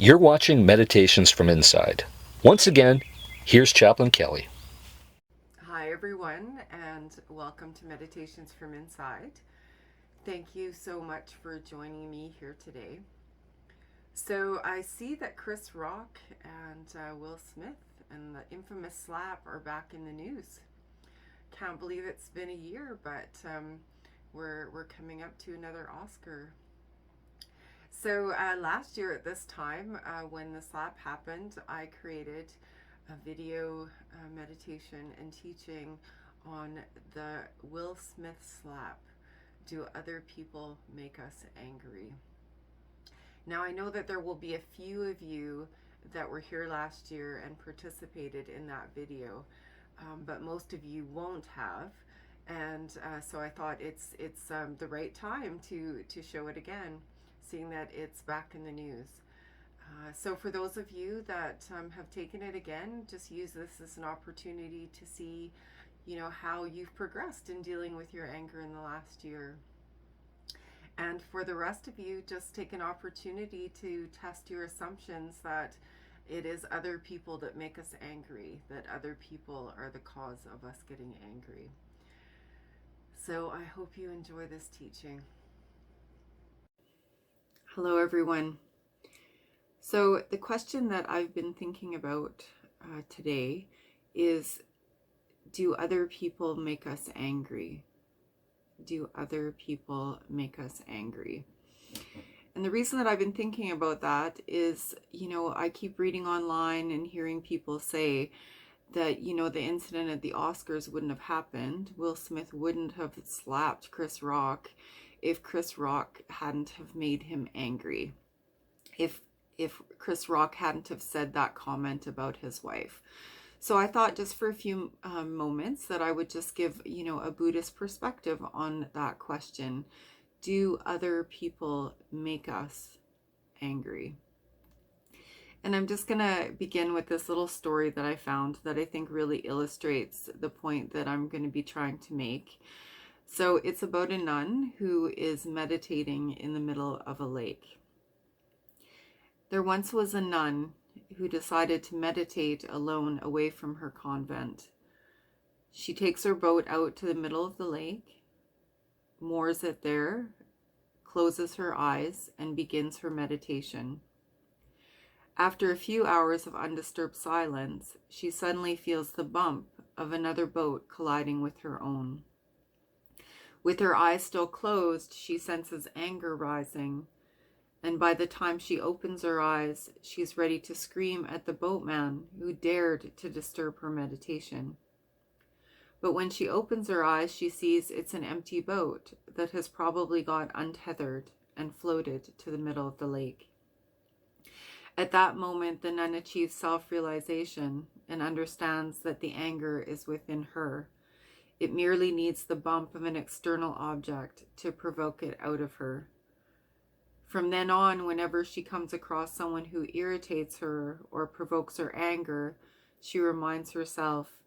You're watching Meditations from Inside. Once again, here's Chaplain Kelly. Hi, everyone, and welcome to Meditations from Inside. Thank you so much for joining me here today. So, I see that Chris Rock and Will Smith and the infamous slap are back in the news. Can't believe it's been a year, but we're coming up to another Oscar. So, last year at this time, when the slap happened, I created a video meditation and teaching on the Will Smith slap. Do other people make us angry? Now, I know that there will be a few of you that were here last year and participated in that video, but most of you won't have. And so I thought it's the right time to show it again, seeing that it's back in the news. So for those of you that have taken it again, just use this as an opportunity to see, how you've progressed in dealing with your anger in the last year. And for the rest of you, just take an opportunity to test your assumptions that it is other people that make us angry, that other people are the cause of us getting angry. So I hope you enjoy this teaching. Hello, everyone. So the question that I've been thinking about today is, do other people make us angry? Do other people make us angry? And the reason that I've been thinking about that is, I keep reading online and hearing people say that, the incident at the Oscars wouldn't have happened. Will Smith wouldn't have slapped Chris Rock if Chris Rock hadn't have made him angry. If Chris Rock hadn't have said that comment about his wife. So I thought just for a few moments that I would just give, a Buddhist perspective on that question. Do other people make us angry? And I'm just going to begin with this little story that I found that I think really illustrates the point that I'm going to be trying to make. So it's about a nun who is meditating in the middle of a lake. There once was a nun who decided to meditate alone away from her convent. She takes her boat out to the middle of the lake, moors it there, closes her eyes, and begins her meditation. After a few hours of undisturbed silence, she suddenly feels the bump of another boat colliding with her own. With her eyes still closed, she senses anger rising, and by the time she opens her eyes, she's ready to scream at the boatman who dared to disturb her meditation. But when she opens her eyes, she sees it's an empty boat that has probably got untethered and floated to the middle of the lake. At that moment, the nun achieves self-realization and understands that the anger is within her. It merely needs the bump of an external object to provoke it out of her. From then on, whenever she comes across someone who irritates her or provokes her anger, she reminds herself,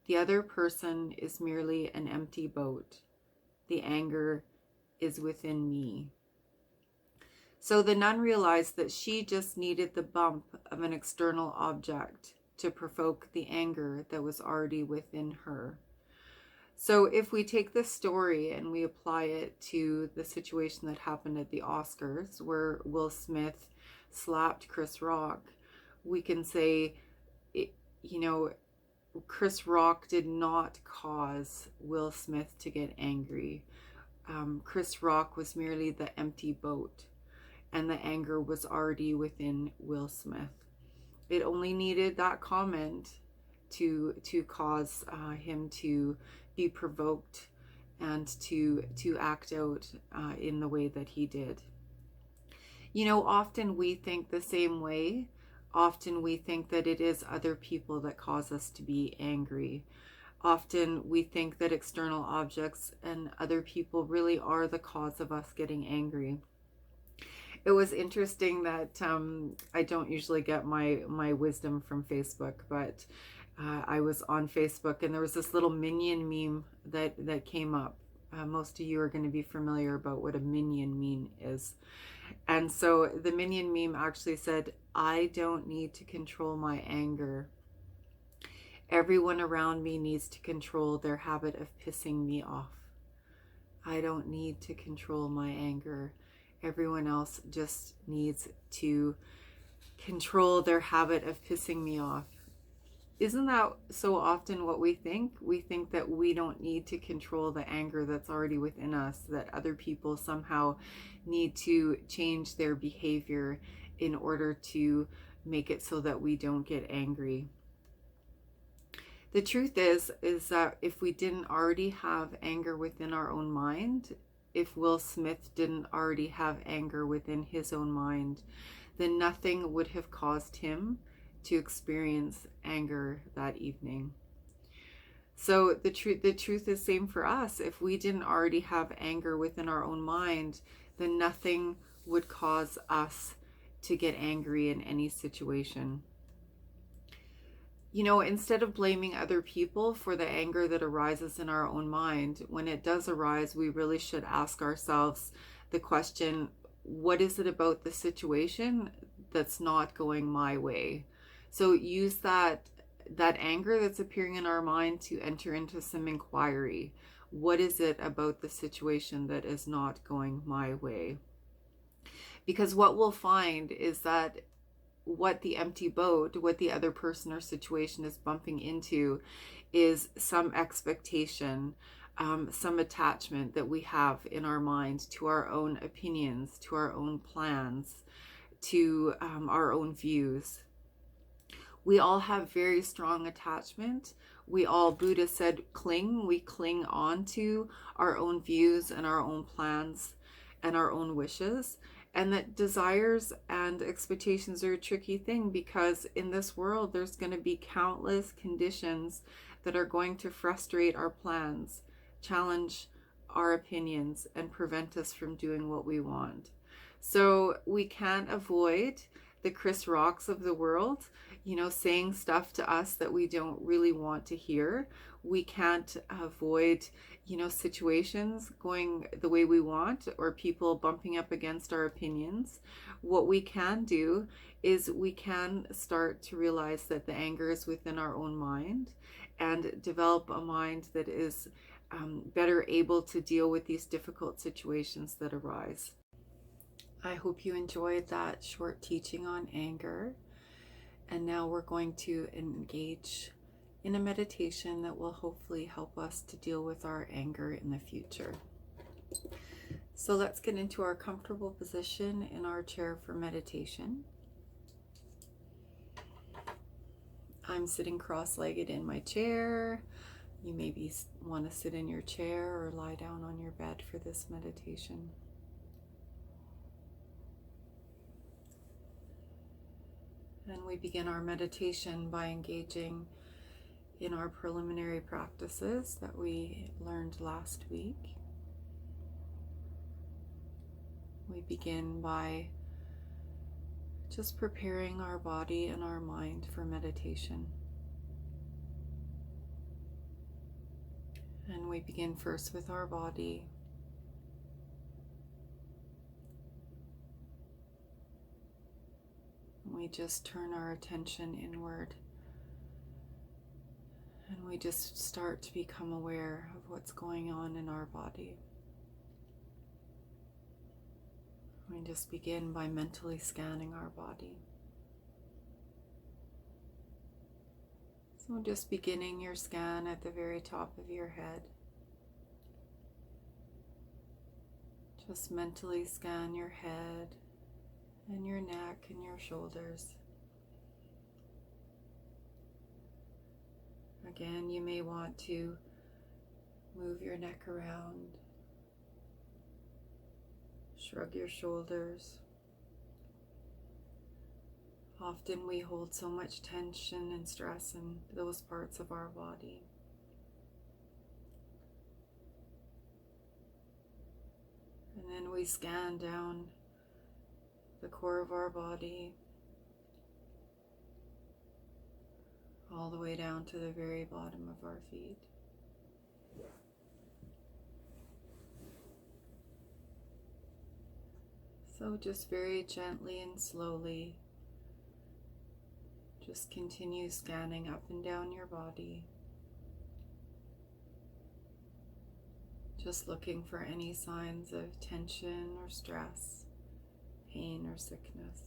the other person is merely an empty boat. The anger is within me. So the nun realized that she just needed the bump of an external object to provoke the anger that was already within her. So if we take this story and we apply it to the situation that happened at the Oscars, where Will Smith slapped Chris Rock, we can say, Chris Rock did not cause Will Smith to get angry. Chris Rock was merely the empty boat, and the anger was already within Will Smith. It only needed that comment to cause him to be provoked and to act out in the way that he did. Often we think the same way. Often we think that it is other people that cause us to be angry. Often we think that external objects and other people really are the cause of us getting angry. It was interesting that I don't usually get my wisdom from Facebook, but I was on Facebook and there was this little minion meme that came up. Most of you are going to be familiar about what a minion meme is. And so the Minion meme actually said, I don't need to control my anger. Everyone around me needs to control their habit of pissing me off. I don't need to control my anger. Everyone else just needs to control their habit of pissing me off. Isn't that so often what we think? We think that we don't need to control the anger that's already within us, that other people somehow need to change their behavior in order to make it so that we don't get angry. The truth is that if we didn't already have anger within our own mind, if Will Smith didn't already have anger within his own mind, then nothing would have caused him to experience anger that evening. So the truth is same for us. If we didn't already have anger within our own mind, then nothing would cause us to get angry in any situation. You know, instead of blaming other people for the anger that arises in our own mind, when it does arise, we really should ask ourselves the question, what is it about the situation that's not going my way? So use that anger that's appearing in our mind to enter into some inquiry. What is it about the situation that is not going my way? Because what we'll find is that what the empty boat, what the other person or situation is bumping into is some expectation, some attachment that we have in our mind to our own opinions, to our own plans, to our own views. We all have very strong attachment. We all, Buddha said, cling. We cling on to our own views and our own plans and our own wishes. And that desires and expectations are a tricky thing, because in this world, there's going to be countless conditions that are going to frustrate our plans, challenge our opinions, and prevent us from doing what we want. So we can't avoid the Chris Rocks of the world, you know, saying stuff to us that we don't really want to hear. We can't avoid, you know, situations going the way we want or people bumping up against our opinions. What we can do is we can start to realize that the anger is within our own mind and develop a mind that is better able to deal with these difficult situations that arise. I hope you enjoyed that short teaching on anger. And now we're going to engage in a meditation that will hopefully help us to deal with our anger in the future. So let's get into our comfortable position in our chair for meditation. I'm sitting cross-legged in my chair. You maybe want to sit in your chair or lie down on your bed for this meditation. And we begin our meditation by engaging in our preliminary practices that we learned last week. We begin by just preparing our body and our mind for meditation. And we begin first with our body. We just turn our attention inward, and we just start to become aware of what's going on in our body. We just begin by mentally scanning our body. So just beginning your scan at the very top of your head. Just mentally scan your head and your neck and your shoulders. Again, you may want to move your neck around, shrug your shoulders. Often we hold so much tension and stress in those parts of our body. And then we scan down the core of our body, all the way down to the very bottom of our feet. So just very gently and slowly, just continue scanning up and down your body, just looking for any signs of tension or stress, pain or sickness.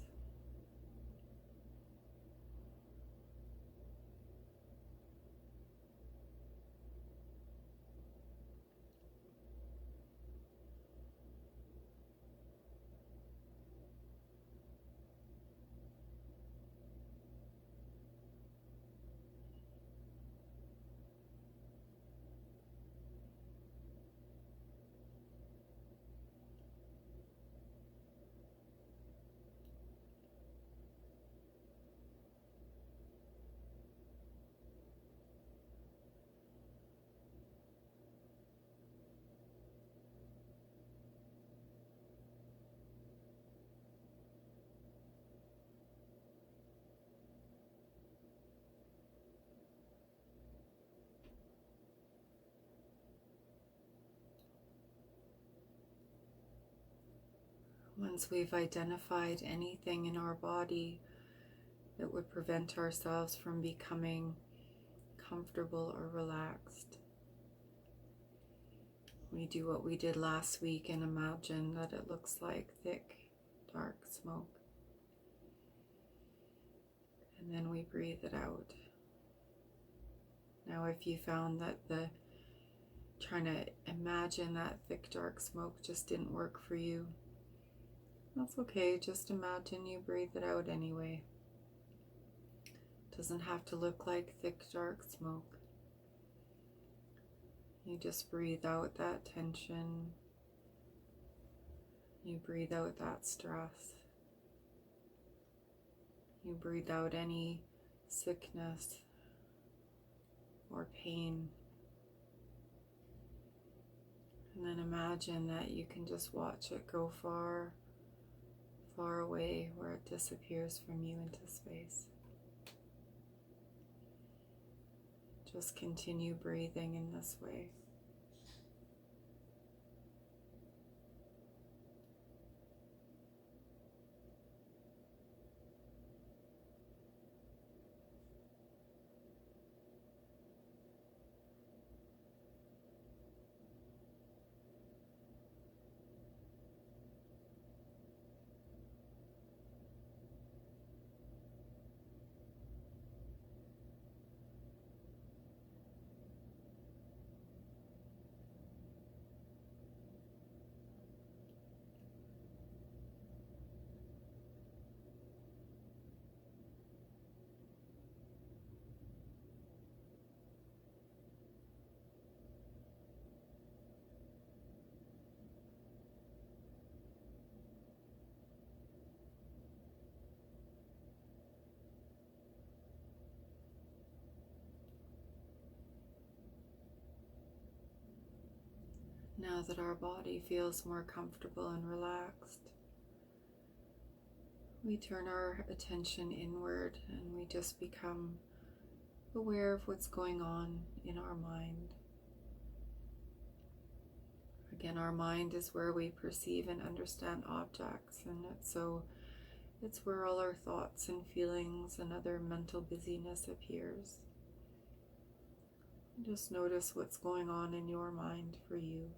Once we've identified anything in our body that would prevent ourselves from becoming comfortable or relaxed, we do what we did last week and imagine that it looks like thick, dark smoke. And then we breathe it out. Now, if you found that trying to imagine that thick, dark smoke just didn't work for you, that's okay. Just imagine you breathe it out anyway. It doesn't have to look like thick, dark smoke. You just breathe out that tension. You breathe out that stress. You breathe out any sickness or pain. And then imagine that you can just watch it go far, far away where it disappears from you into space. Just continue breathing in this way. Now that our body feels more comfortable and relaxed, we turn our attention inward and we just become aware of what's going on in our mind. Again, our mind is where we perceive and understand objects, and it's where all our thoughts and feelings and other mental busyness appears. Just notice what's going on in your mind for you.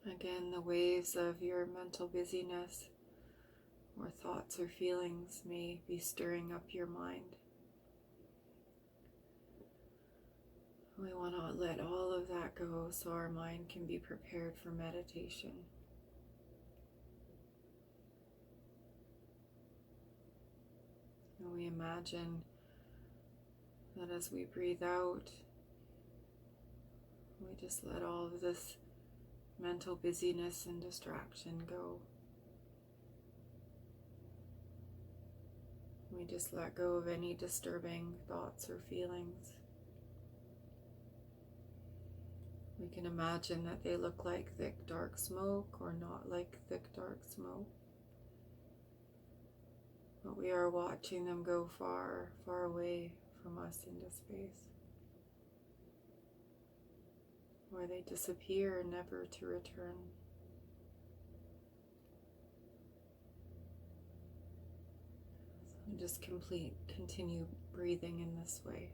Again, the waves of your mental busyness or thoughts or feelings may be stirring up your mind. We want to let all of that go so our mind can be prepared for meditation. And we imagine that as we breathe out, We just let all of this mental busyness and distraction go. We just let go of any disturbing thoughts or feelings. We can imagine that they look like thick, dark smoke or not like thick, dark smoke. But we are watching them go far, far away from us into space, where they disappear, never to return. So just continue breathing in this way.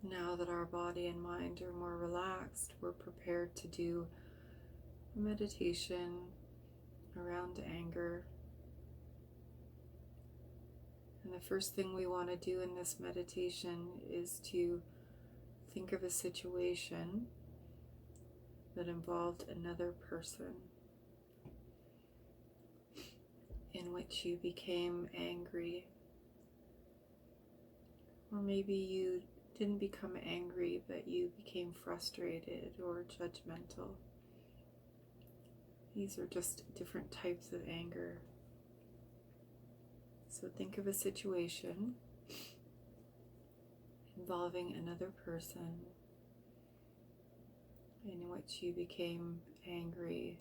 Now that our body and mind are more relaxed, we're prepared to do meditation around anger. And the first thing we want to do in this meditation is to think of a situation that involved another person in which you became angry. Or maybe you didn't become angry, but you became frustrated or judgmental. These are just different types of anger. So think of a situation involving another person in which you became angry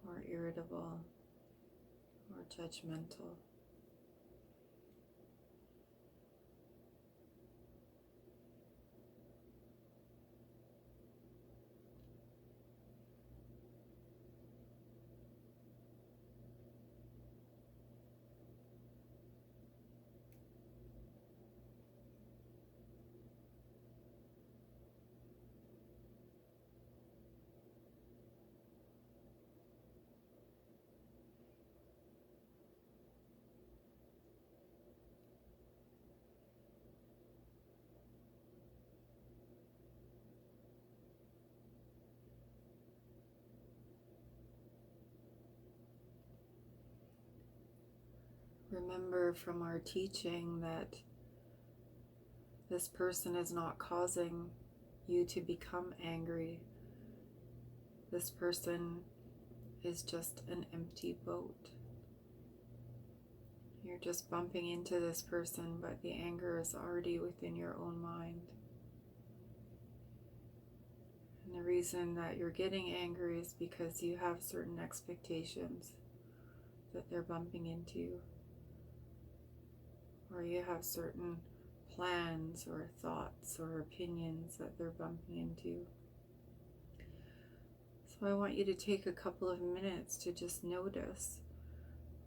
or irritable or judgmental. Remember from our teaching that this person is not causing you to become angry. This person is just an empty boat. You're just bumping into this person, but the anger is already within your own mind. And the reason that you're getting angry is because you have certain expectations that they're bumping into, or you have certain plans or thoughts or opinions that they're bumping into. So I want you to take a couple of minutes to just notice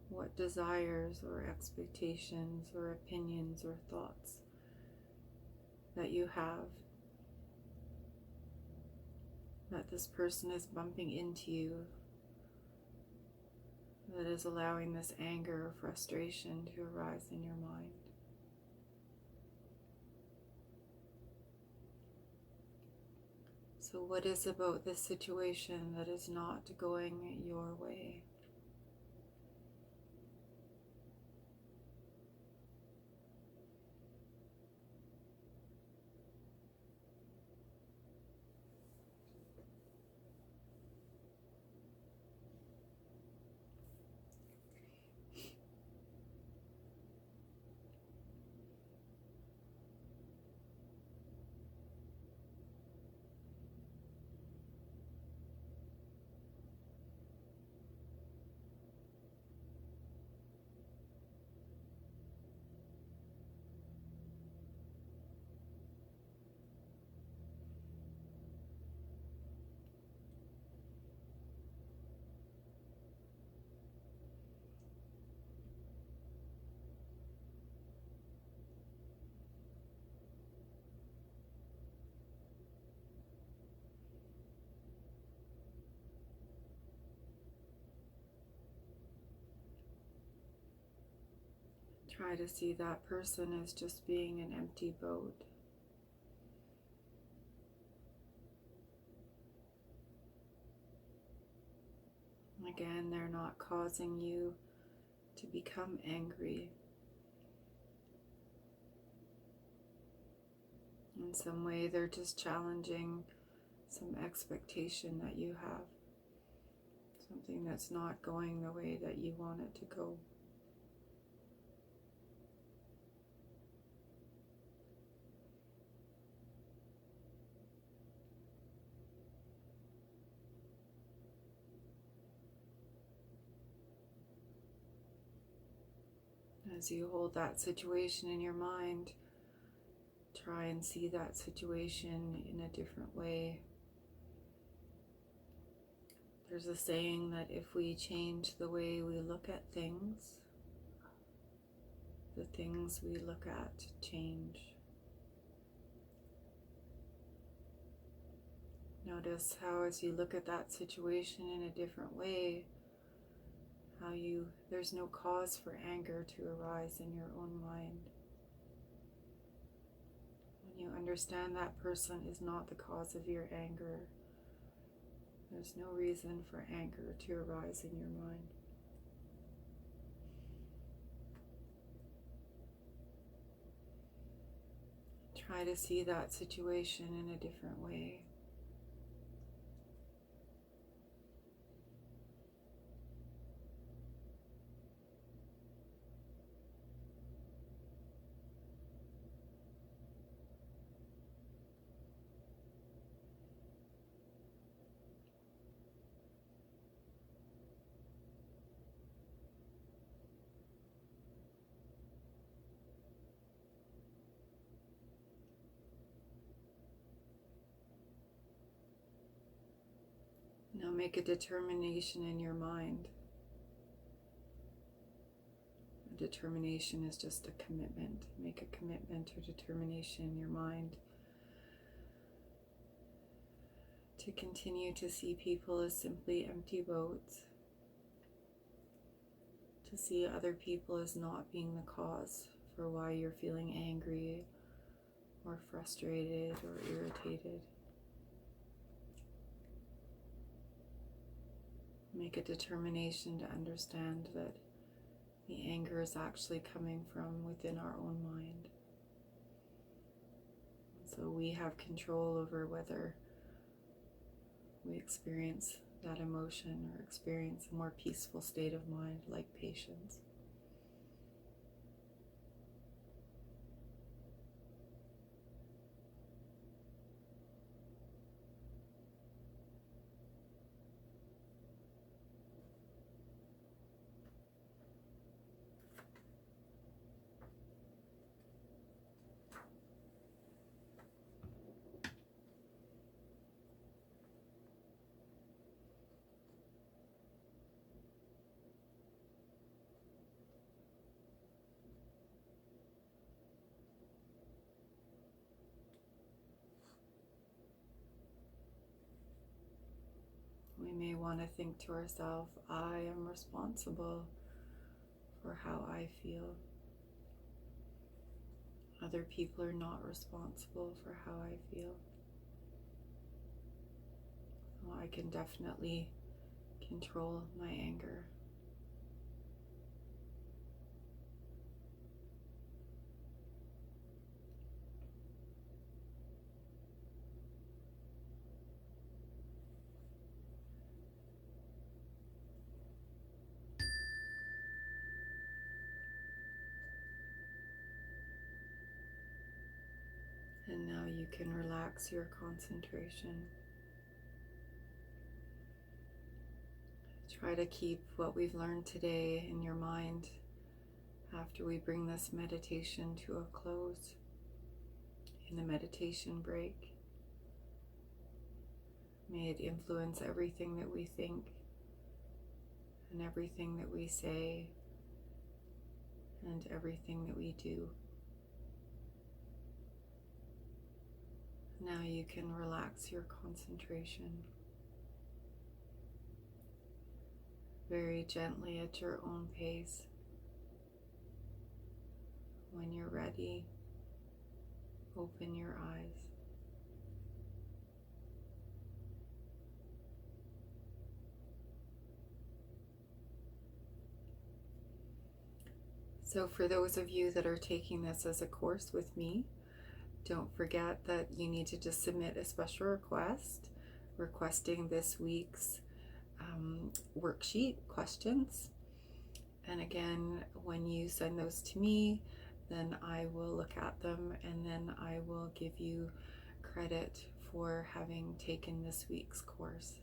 what desires or expectations or opinions or thoughts that you have that this person is bumping into you, that is allowing this anger or frustration to arise in your mind. So what is about this situation that is not going your way? Try to see that person as just being an empty boat. Again, they're not causing you to become angry. In some way, they're just challenging some expectation that you have. Something that's not going the way that you want it to go. As you hold that situation in your mind, try and see that situation in a different way. There's a saying that if we change the way we look at things, the things we look at change. Notice how as you look at that situation in a different way, there's no cause for anger to arise in your own mind. When you understand that person is not the cause of your anger, there's no reason for anger to arise in your mind. Try to see that situation in a different way. Now make a determination in your mind. A determination is just a commitment. Make a commitment or determination in your mind to continue to see people as simply empty boats, to see other people as not being the cause for why you're feeling angry or frustrated or irritated. Make a determination to understand that the anger is actually coming from within our own mind. So we have control over whether we experience that emotion or experience a more peaceful state of mind, like patience. We may want to think to ourselves, I am responsible for how I feel. Other people are not responsible for how I feel. Well, I can definitely control my anger. And now you can relax your concentration. Try to keep what we've learned today in your mind after we bring this meditation to a close. In the meditation break, may it influence everything that we think and everything that we say and everything that we do. Now you can relax your concentration very gently at your own pace. When you're ready, open your eyes. So for those of you that are taking this as a course with me, don't forget that you need to just submit a special request requesting this week's worksheet questions. And again, when you send those to me, then I will look at them and then I will give you credit for having taken this week's course.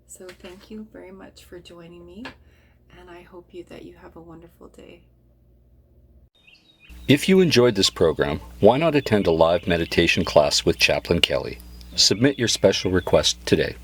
So thank you very much for joining me, and I hope that you have a wonderful day. If you enjoyed this program, why not attend a live meditation class with Chaplain Kelly? Submit your special request today.